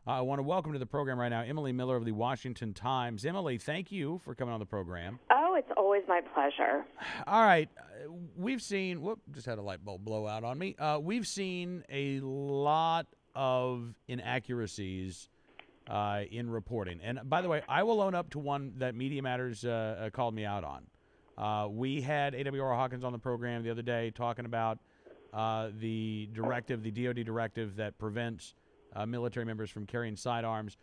I want to welcome to the program right now Emily Miller of the Washington Times. Emily, thank you for coming on the program. Oh, it's always my pleasure. All right. We've seen, just had a light bulb blow out on me. We've seen a lot of inaccuracies in reporting. And by the way, I will own up to one that Media Matters called me out on. We had A.W.R. Hawkins on the program the other day talking about the directive, the DOD directive that prevents military members from carrying sidearms.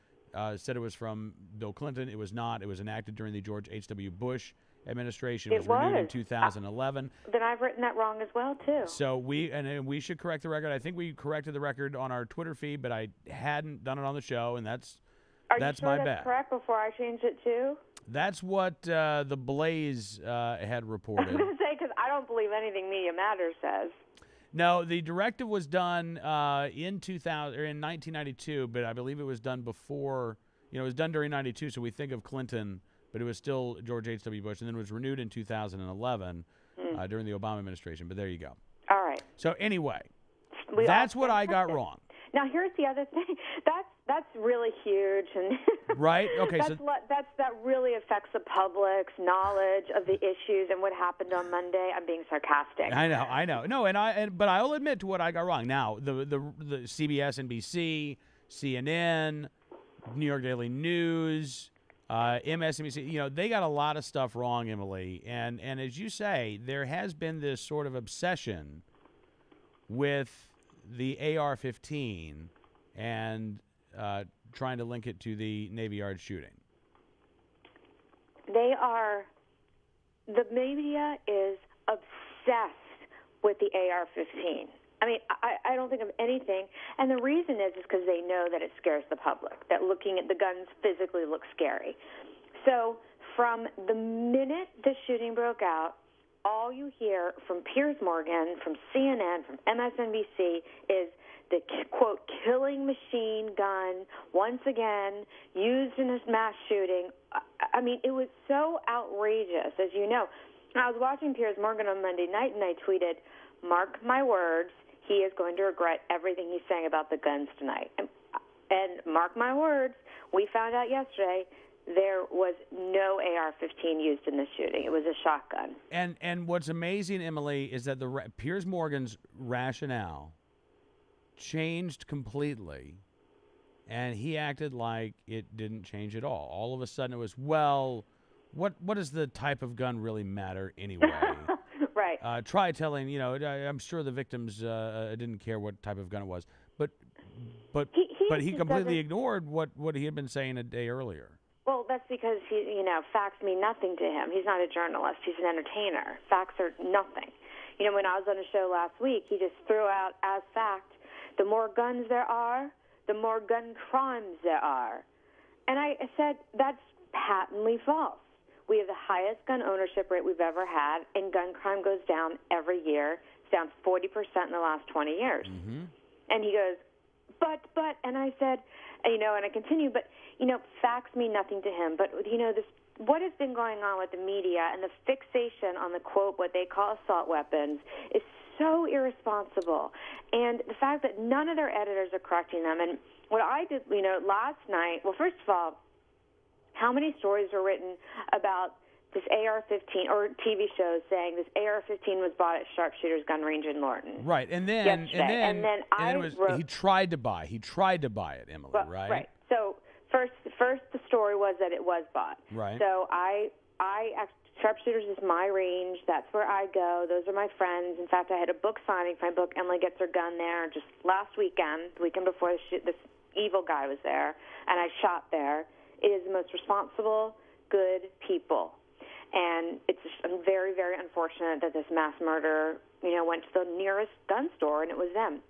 Said it was from Bill Clinton. It was not. It was enacted during the George H.W. Bush administration. It was renewed in 2011. Then I've written that wrong as well, too. So we should correct the record. I think we corrected the record on our Twitter feed, but I hadn't done it on the show, and that's my bad. Are you sure that's correct before I change it, too? That's what the Blaze had reported. I was going to say, because I don't believe anything Media Matters says. No, the directive was done in 1992, but I believe it was done before. It was done during 92, so we think of Clinton, but it was still George H.W. Bush, and then it was renewed in 2011 during the Obama administration. But there you go. All right. So anyway, that's what I got wrong. Now here's the other thing. That's really huge, and right? Okay, that really affects the public's knowledge of the issues and what happened on Monday. I'm being sarcastic. I know. No, but I'll admit to what I got wrong. Now the CBS, NBC, CNN, New York Daily News, MSNBC, they got a lot of stuff wrong, Emily. And as you say, there has been this sort of obsession with the AR-15 and trying to link it to the Navy Yard shooting. The media is obsessed with the AR-15. I mean, I don't think of anything. And the reason is because they know that it scares the public, that looking at the guns physically looks scary. So from the minute the shooting broke out, all you hear from Piers Morgan, from CNN, from MSNBC is the, quote, killing machine gun, once again, used in a mass shooting. I mean, it was so outrageous, as you know. I was watching Piers Morgan on Monday night, and I tweeted, mark my words, he is going to regret everything he's saying about the guns tonight. And mark my words, we found out yesterday there was no AR-15 used in this shooting. It was a shotgun. And what's amazing, Emily, is that Piers Morgan's rationale changed completely, and he acted like it didn't change at all. All of a sudden, it was, well, what does the type of gun really matter anyway? Right. Try telling, I'm sure the victims didn't care what type of gun it was, but he completely ignored what he had been saying a day earlier. Well, that's because facts mean nothing to him. He's not a journalist. He's an entertainer. Facts are nothing. When I was on a show last week, he just threw out as fact, the more guns there are, the more gun crimes there are. And I said, that's patently false. We have the highest gun ownership rate we've ever had, and gun crime goes down every year. It's down 40% in the last 20 years. Mm-hmm. And he goes, but, and I said, and I continue, but, facts mean nothing to him. But, what has been going on with the media and the fixation on the, quote, what they call assault weapons is so irresponsible. And the fact that none of their editors are correcting them. And what I did, last night, well, first of all, how many stories were written about this AR-15 or TV shows saying this AR-15 was bought at Sharpshooter's Gun Range in Lorton? Right, and then he tried to buy it, Emily. Well, right. Right. So first the story was that it was bought. Right. So Sharpshooters is my range. That's where I go. Those are my friends. In fact, I had a book signing for my book. Emily Gets Her Gun there just last weekend, the weekend before this evil guy was there, and I shot there. It is the most responsible, good people. And it's very, very unfortunate that this mass murderer, went to the nearest gun store, and it was them.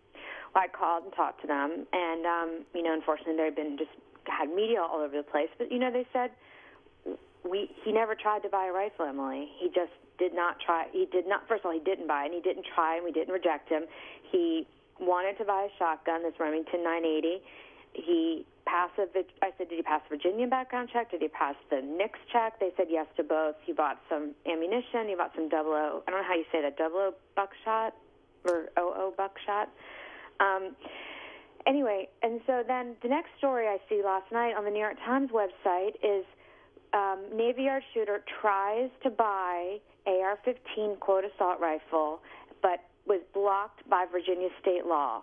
Well, I called and talked to them, and, unfortunately they've been had media all over the place. But, they said he never tried to buy a rifle, Emily. He just did not try. He did not. First of all, he didn't buy it, and he didn't try, and we didn't reject him. He wanted to buy a shotgun, this Remington 980. I said, did he pass the Virginia background check? Did he pass the NICS check? They said yes to both. He bought some ammunition. He bought some 00, I don't know how you say that, 00 buckshot or 00 buckshot. Anyway, and so then the next story I see last night on the New York Times website is Navy Yard shooter tries to buy AR-15 quote assault rifle, but was blocked by Virginia state law.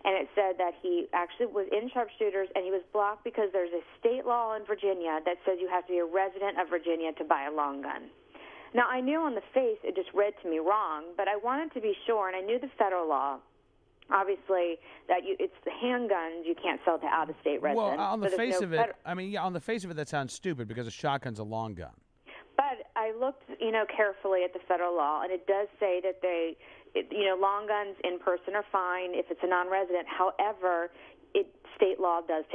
And it said that he actually was in sharpshooters, and he was blocked because there's a state law in Virginia that says you have to be a resident of Virginia to buy a long gun. Now, I knew on the face it just read to me wrong, but I wanted to be sure, and I knew the federal law. Obviously, that it's the handguns you can't sell to out-of-state residents. Well, on the face of it, on the face of it, that sounds stupid because a shotgun's a long gun. But I looked, carefully at the federal law, and it does say that long guns in person are fine if it's a non-resident. However, state law does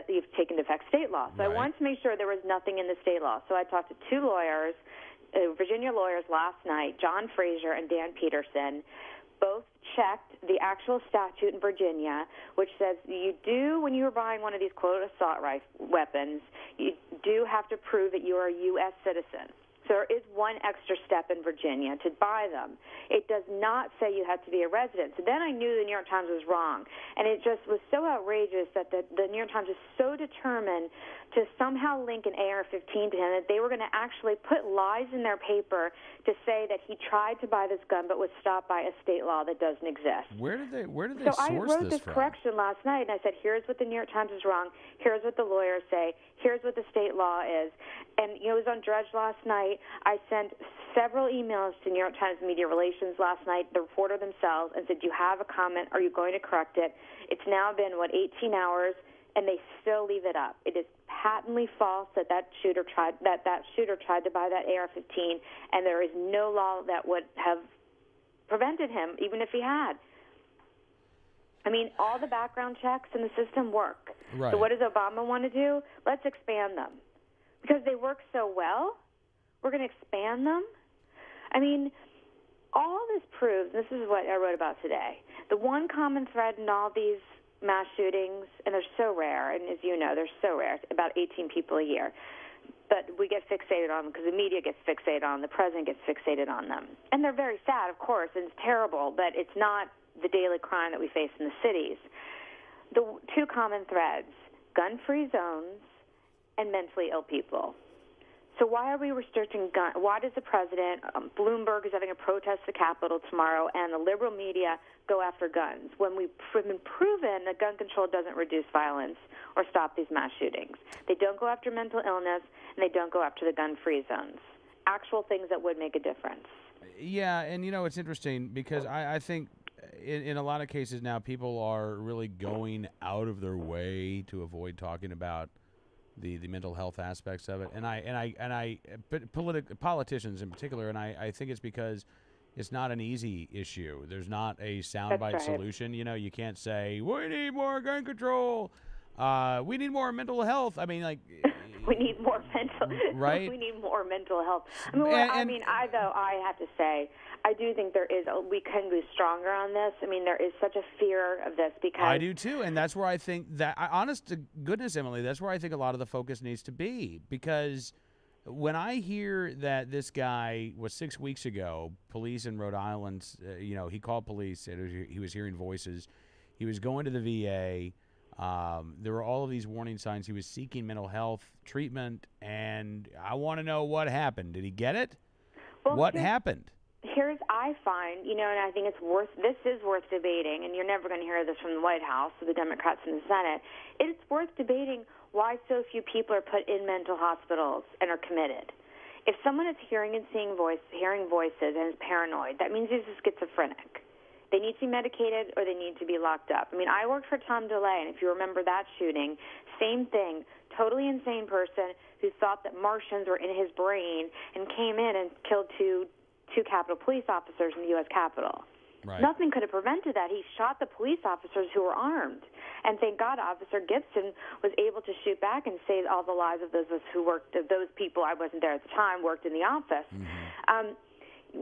you've taken into effect state law. So right. I wanted to make sure there was nothing in the state law. So I talked to two lawyers, Virginia lawyers last night, John Fraser and Dan Peterson. Both checked the actual statute in Virginia, which says you do, when you are buying one of these quote assault weapons, you do have to prove that you are a U.S. citizen. So there is one extra step in Virginia to buy them. It does not say you have to be a resident. So then I knew the New York Times was wrong. And it just was so outrageous that the New York Times is so determined to somehow link an AR-15 to him that they were going to actually put lies in their paper to say that he tried to buy this gun but was stopped by a state law that doesn't exist. Where did they source this from? So I wrote this correction last night, and I said, here's what the New York Times is wrong. Here's what the lawyers say. Here's what the state law is. And it was on Drudge last night. I sent several emails to New York Times Media Relations last night, the reporter themselves, and said, do you have a comment? Are you going to correct it? It's now been, 18 hours, and they still leave it up. It is patently false that shooter tried to buy that AR-15, and there is no law that would have prevented him, even if he had. I mean, all the background checks in the system work. Right. So what does Obama want to do? Let's expand them. Because they work so well, we're going to expand them? I mean, all this proves, and this is what I wrote about today, the one common thread in all these mass shootings, and they're so rare, and as you know, they're so rare, about 18 people a year, but we get fixated on them because the media gets fixated on them, the president gets fixated on them. And they're very sad, of course, and it's terrible, but it's not the daily crime that we face in the cities. The two common threads, gun-free zones and mentally ill people. So why are we restricting gun? Why does the president, Bloomberg is having a protest at the Capitol tomorrow, and the liberal media go after guns when we've been proven that gun control doesn't reduce violence or stop these mass shootings? They don't go after mental illness, and they don't go after the gun-free zones, actual things that would make a difference. Yeah, and it's interesting because I think in a lot of cases now people are really going out of their way to avoid talking about the mental health aspects of it, but politicians in particular, and I think it's because it's not an easy issue. There's not a soundbite solution. You can't say we need more gun control, we need more mental health. I mean, we need more mental. Right. We need more mental health. I mean, I have to say, I do think we can be stronger on this. I mean, there is such a fear of this because I do too, and that's where I think that, honest to goodness, Emily, that's where I think a lot of the focus needs to be, because when I hear that this guy was 6 weeks ago, police in Rhode Island, he called police, he was hearing voices, he was going to the VA. There were all of these warning signs. He was seeking mental health treatment, and I want to know what happened. Did he get it? Well, what happened? I find, and I think this is worth debating, and you're never going to hear this from the White House or the Democrats in the Senate. It's worth debating why so few people are put in mental hospitals and are committed. If someone is hearing and seeing hearing voices and is paranoid, that means he's schizophrenic. They need to be medicated or they need to be locked up. I mean, I worked for Tom DeLay, and if you remember that shooting, same thing, totally insane person who thought that Martians were in his brain and came in and killed two Capitol police officers in the U.S. Capitol. Right. Nothing could have prevented that. He shot the police officers who were armed. And thank God Officer Gibson was able to shoot back and save all the lives of those people, I wasn't there at the time, worked in the office. Mm-hmm.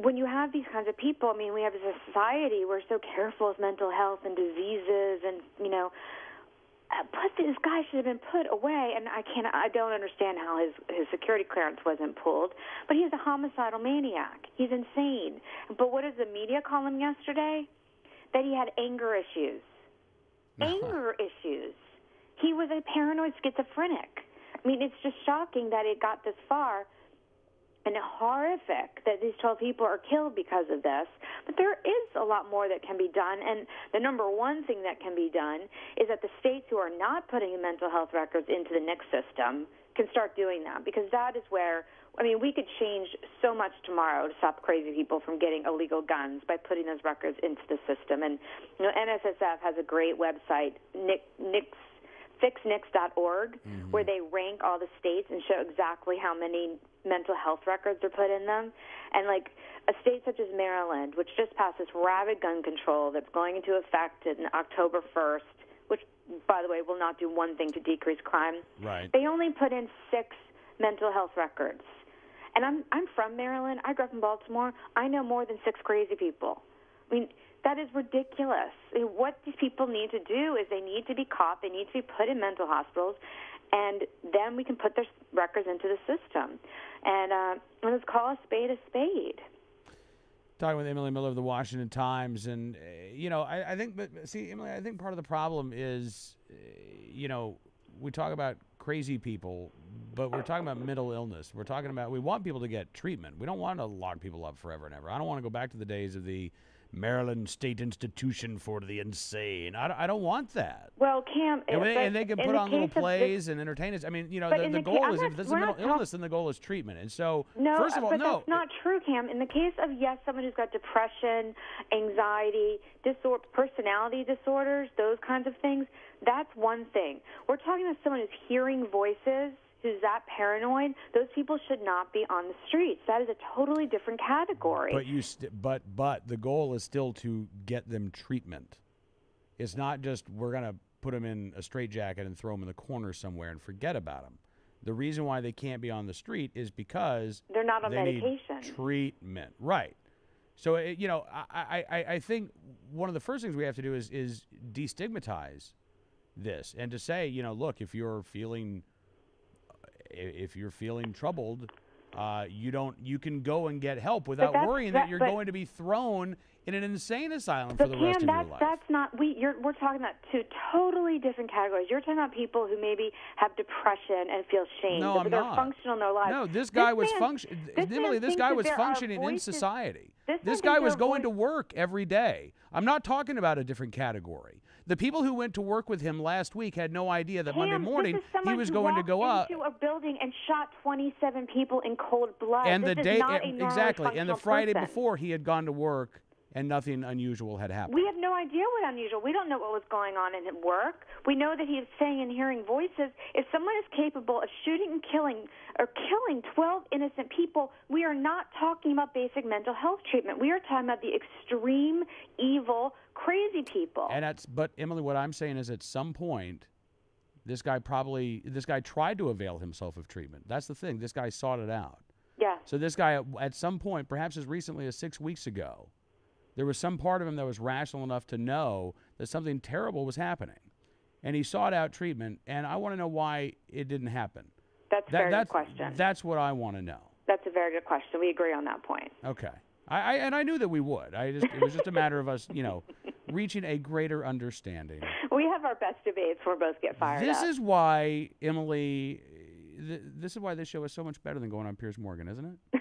When you have these kinds of people, I mean, we have as a society, we're so careful of mental health and diseases and, but this guy should have been put away, and I don't understand how his security clearance wasn't pulled, but he's a homicidal maniac. He's insane. But what does the media call him yesterday? That he had anger issues. anger issues. He was a paranoid schizophrenic. I mean, it's just shocking that it got this far, and horrific that these 12 people are killed because of this. But there is a lot more that can be done, and the number one thing that can be done is that the states who are not putting mental health records into the NICS system can start doing that, because that is where, I mean, we could change so much tomorrow to stop crazy people from getting illegal guns by putting those records into the system. And, you know, NSSF has a great website, fixnics.org, where they rank all the states and show exactly how many mental health records are put in them. And like a state such as Maryland, which just passed this rabid gun control that's going into effect in October 1st, which, by the way, will not do one thing to decrease crime. Right. They only put in 6 mental health records. And I'm from Maryland. I grew up in Baltimore. I know more than 6 crazy people. I mean, that is ridiculous. What these people need to do is they need to be caught. They need to be put in mental hospitals, and then we can put their records into the system. And let's call a spade a spade. Talking with Emily Miller of the Washington Times, and you know, I think, but see, Emily, I think part of the problem is, you know, we talk about crazy people, but we're talking about mental illness. We're talking about, we want people to get treatment. We don't want to lock people up forever and ever. I don't want to go back to the days of the Maryland State Institution for the Insane. I don't want that. Well, Cam, and they can put on little plays and entertain us. I mean, you know, the goal is, if this is a mental illness, then the goal is treatment. And so, first of all, that's not true, Cam. In the case of, yes, someone who's got depression, anxiety, personality disorders, those kinds of things, that's one thing. We're talking about someone who's hearing voices, who's that paranoid. Those people should not be on the streets. That is a totally different category. But the goal is still to get them treatment. It's not just we're going to put them in a straitjacket and throw them in the corner somewhere and forget about them. The reason why they can't be on the street is because they're not on medication. Need treatment, right? So you know, I think one of the first things we have to do is destigmatize this, and to say, you know, look, if you're feeling troubled, you can go and get help without worrying that you're going to be thrown in an insane asylum for the rest of your life. That's not, we're talking about 2 totally different categories. You're talking about people who maybe have depression and feel shame. No, I'm they're not. Functional in their lives. No, this guy was functioning. Emily, this guy was functioning in society. This guy was going to work every day. I'm not talking about a different category. The people who went to work with him last week had no idea that Monday morning he was going to go up into a building and shot 27 people in cold blood. And this the is day not a exactly, and the Friday person. before he had gone to work and nothing unusual had happened. We have no idea what unusual. We don't know what was going on in his work. We know that he was saying and hearing voices. If someone is capable of shooting and killing 12 innocent people, we are not talking about basic mental health treatment. We are talking about the extreme, evil, crazy people. But Emily, what I'm saying is, at some point, this guy tried to avail himself of treatment. That's the thing. This guy sought it out. Yeah. So this guy, at some point, perhaps as recently as 6 weeks ago, there was some part of him that was rational enough to know that something terrible was happening. And he sought out treatment, and I want to know why it didn't happen. That's a very good question. That's what I want to know. That's a very good question. We agree on that point. Okay. I knew that we would. It was just a matter of us, you know, reaching a greater understanding. We have our best debates where we both get fired up. This is why, Emily, this is why this show is so much better than going on Piers Morgan, isn't it?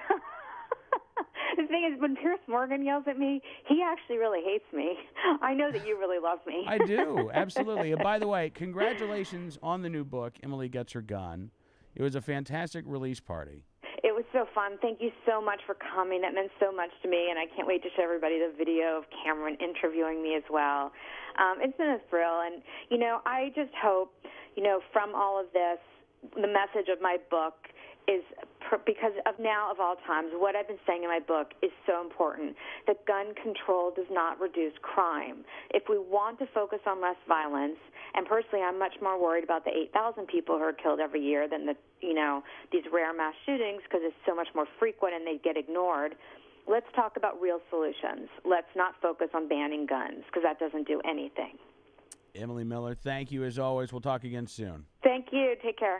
The thing is, when Piers Morgan yells at me, he actually really hates me. I know that you really love me. I do, absolutely. And by the way, congratulations on the new book, Emily Gets Her Gun. It was a fantastic release party. It was so fun. Thank you so much for coming. That meant so much to me, and I can't wait to show everybody the video of Cameron interviewing me as well. It's been a thrill, and, you know, I just hope, you know, from all of this, the message of my book is, because of now of all times, what I've been saying in my book is so important, that gun control does not reduce crime. If we want to focus on less violence, and personally I'm much more worried about the 8,000 people who are killed every year than these rare mass shootings, because it's so much more frequent and they get ignored. Let's talk about real solutions. Let's not focus on banning guns, because that doesn't do anything. Emily Miller, thank you as always. We'll talk again soon. Thank you. Take care.